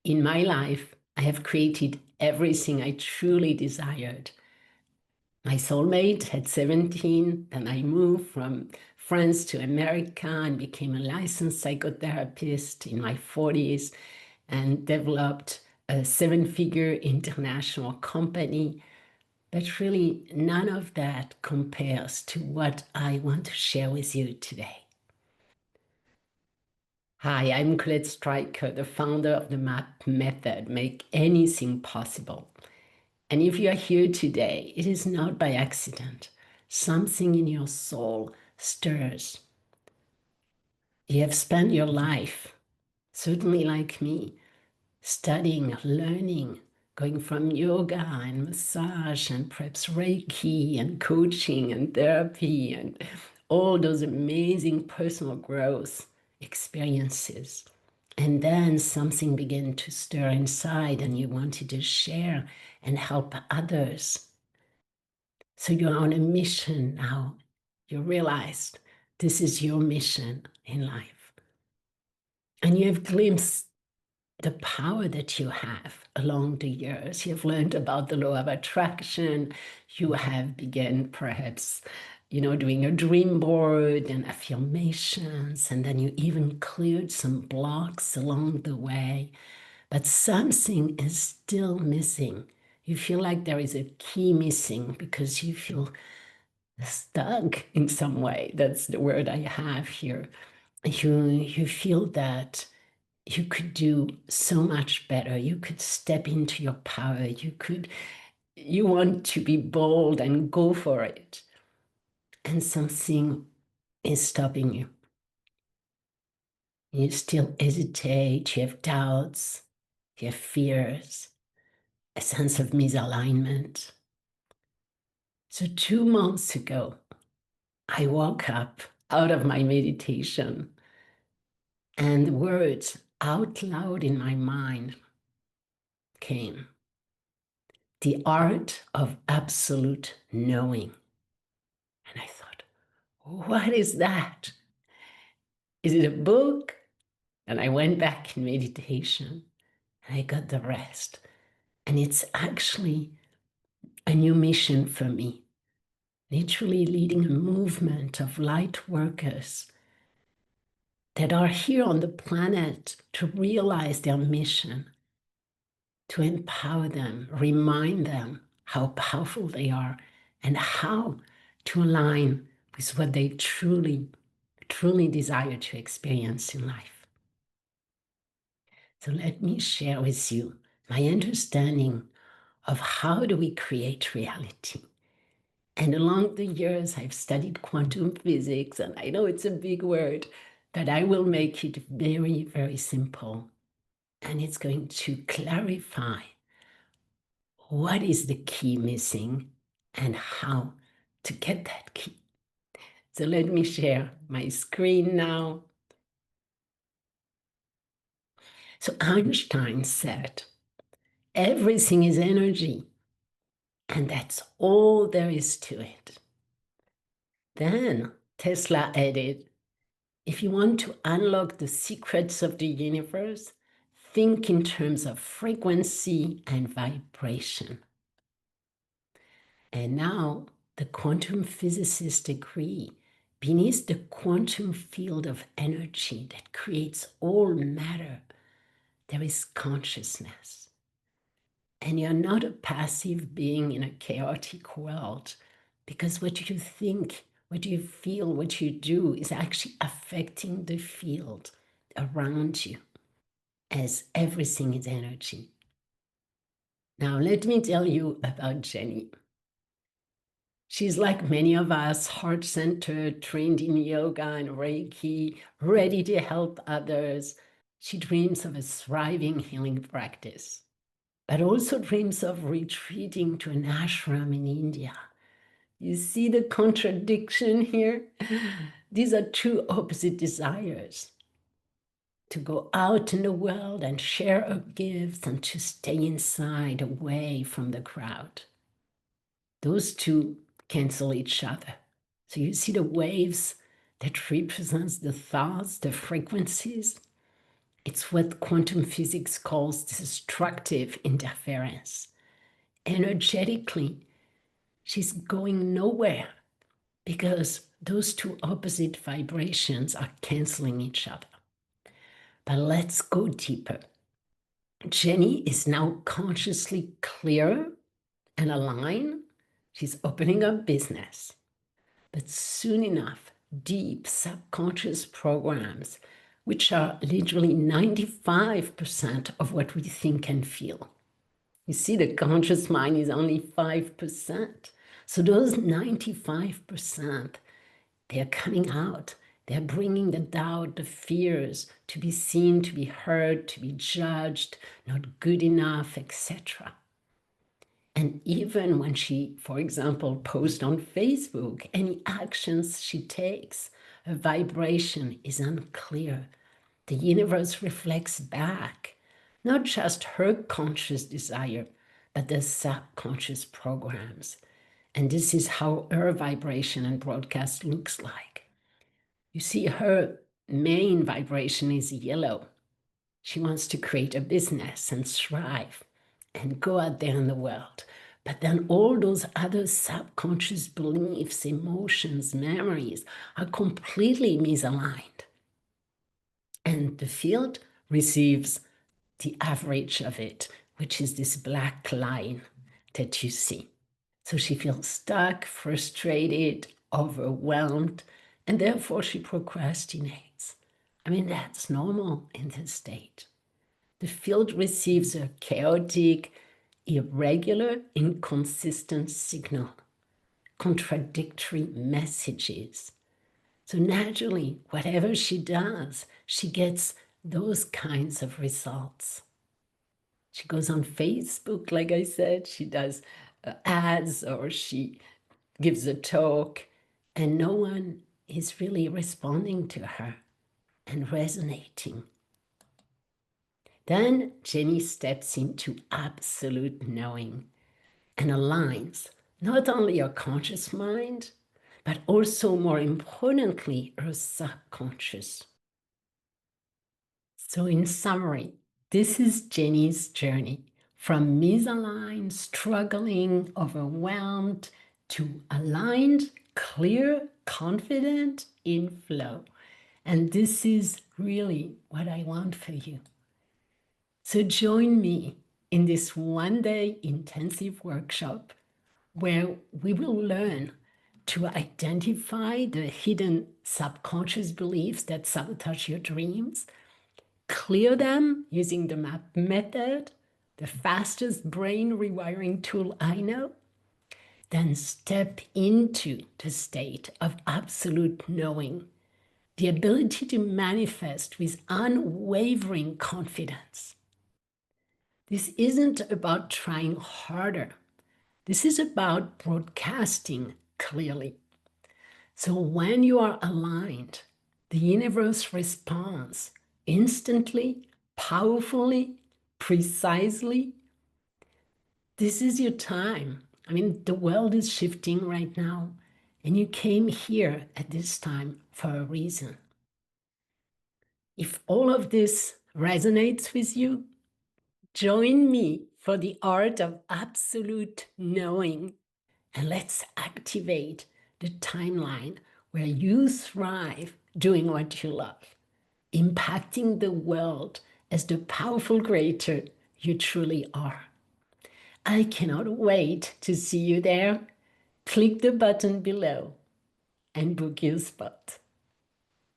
In my life, I have created everything I truly desired. My soulmate at 17, then I moved from France to America and became a licensed psychotherapist in my 40s and developed a seven-figure international company. But really, none of that compares to what I want to share with you today. Hi, I'm Colette Stryker, the founder of the MAP method, Make Anything Possible. And if you are here today, it is not by accident. Something in your soul stirs. You have spent your life, certainly like me, studying, learning, going from yoga and massage and perhaps Reiki and coaching and therapy and all those amazing personal growth experiences. And then something began to stir inside and you wanted to share and help others. So you're on a mission now. You realized this is your mission in life. And you have glimpsed the power that you have along the years. You've learned about the law of attraction. You have begun perhaps, doing a dream board and affirmations. And then you even cleared some blocks along the way. But something is still missing. You feel like there is a key missing because you feel stuck in some way. That's the word I have here. You feel that you could do so much better. You could step into your power. You want to be bold and go for it. And something is stopping you. You still hesitate, you have doubts, you have fears, a sense of misalignment. So 2 months ago, I woke up out of my meditation and words out loud in my mind came. The art of absolute knowing. And I thought, what is that? Is it a book? And I went back in meditation and I got the rest. And it's actually a new mission for me, literally leading a movement of light workers that are here on the planet to realize their mission, to empower them, remind them how powerful they are, and how to align with what they truly, truly desire to experience in life. So let me share with you my understanding of how do we create reality. And along the years, I've studied quantum physics, and I know it's a big word, but I will make it very, very simple. And it's going to clarify what is the key missing and how to get that key. So let me share my screen now. So Einstein said, everything is energy, and that's all there is to it. Then Tesla added, if you want to unlock the secrets of the universe, think in terms of frequency and vibration. And now the quantum physicists agree, beneath the quantum field of energy that creates all matter, there is consciousness. And you're not a passive being in a chaotic world, because what you think, what you feel, what you do is actually affecting the field around you, as everything is energy. Now, let me tell you about Jenny. She's like many of us, heart-centered, trained in yoga and Reiki, ready to help others. She dreams of a thriving healing practice, but also dreams of retreating to an ashram in India. You see the contradiction here? These are two opposite desires. To go out in the world and share her gifts and to stay inside, away from the crowd. Those two cancel each other. So you see the waves that represents the thoughts, the frequencies, It's what quantum physics calls destructive interference. Energetically, she's going nowhere because those two opposite vibrations are canceling each other. But let's go deeper. Jenny is now consciously clear and aligned. She's opening up business. But soon enough, deep subconscious programs, which are literally 95% of what we think and feel. You see, the conscious mind is only 5%. So those 95%, they're coming out. They're bringing the doubt, the fears, to be seen, to be heard, to be judged, not good enough, etc. And even when she, for example, posts on Facebook, any actions she takes, her vibration is unclear. The universe reflects back, not just her conscious desire, but the subconscious programs. And this is how her vibration and broadcast looks like. You see, her main vibration is yellow. She wants to create a business and thrive and go out there in the world. But then all those other subconscious beliefs, emotions, memories are completely misaligned. And the field receives the average of it, which is this black line that you see. So she feels stuck, frustrated, overwhelmed, and therefore she procrastinates. I mean, that's normal in this state. The field receives a chaotic, irregular, inconsistent signal, contradictory messages. So naturally, whatever she does, she gets those kinds of results. She goes on Facebook, like I said, she does ads or she gives a talk, and no one is really responding to her and resonating. Then Jenny steps into absolute knowing and aligns not only her conscious mind, but also, more importantly, her subconscious. So in summary, this is Jenny's journey from misaligned, struggling, overwhelmed, to aligned, clear, confident, in flow. And this is really what I want for you. So join me in this one-day intensive workshop where we will learn to identify the hidden subconscious beliefs that sabotage your dreams, clear them using the MAP method, the fastest brain rewiring tool I know, then step into the state of absolute knowing, the ability to manifest with unwavering confidence. This isn't about trying harder. This is about broadcasting clearly. So when you are aligned, the universe responds instantly, powerfully, precisely. This is your time. I mean, the world is shifting right now, and you came here at this time for a reason. If all of this resonates with you, join me for the art of absolute knowing, and let's activate the timeline where you thrive doing what you love, impacting the world as the powerful creator you truly are. I cannot wait to see you there. Click the button below and book your spot.